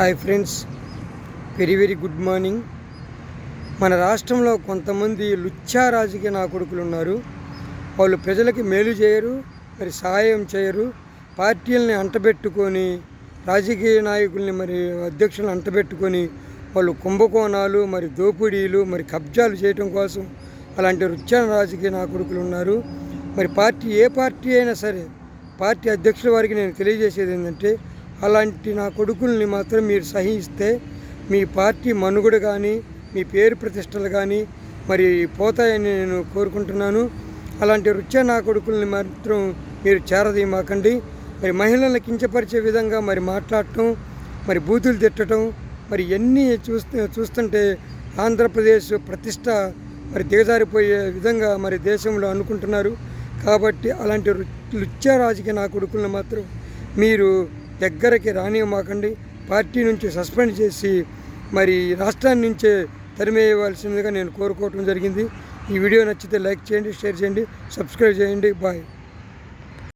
Hi friends, very good morning. మన రాష్ట్రంలో కొంతమంది లుచ్చా రాజకీయ నాయకులు ఉన్నారు. వాళ్ళు ప్రజలకి మేలు చేయరు, మరి సహాయం చేయరు. పార్టీలని అంటబెట్టుకొని, రాజకీయ నాయకుల్ని మరి అధ్యక్షులను అంటబెట్టుకొని వాళ్ళు కుంభకోణాలు, మరి దోపిడీలు, మరి కబ్జాలు చేయడం కోసం అలాంటి లుచ్చా రాజకీయ నాయకులు ఉన్నారు. మరి ఏ పార్టీ అయినా సరే, పార్టీ అధ్యక్షుల వారికి నేను తెలియజేసేది ఏంటంటే, అలాంటి నా కొడుకుల్ని మాత్రం మీరు సహిస్తే మీ పార్టీ మనుగడ కానీ, మీ పేరు ప్రతిష్టలు కానీ మరి పోతాయని నేను కోరుకుంటున్నాను. అలాంటి రుచ్చా నా కొడుకుల్ని మాత్రం మీరు చేరదీయమాకండి. మరి మహిళలను కించపరిచే విధంగా మరి మాట్లాడటం, మరి బూతులు తిట్టడం, మరి ఇవన్నీ చూస్తుంటే ఆంధ్రప్రదేశ్ ప్రతిష్ట మరి దిగజారిపోయే విధంగా మరి దేశంలో అనుకుంటున్నారు. కాబట్టి అలాంటి లుచ్చా రాజకీయ నా కొడుకులను మాత్రం మీరు దగ్గరికి రానివ్వమాకండి. పార్టీ నుంచి సస్పెండ్ చేసి మరి రాష్ట్రాన్ని నుంచే తరిమేయవలసిందిగా నేను కోరుకోవటం జరిగింది. ఈ వీడియో నచ్చితే లైక్ చేయండి, షేర్ చేయండి, సబ్స్క్రైబ్ చేయండి. బాయ్.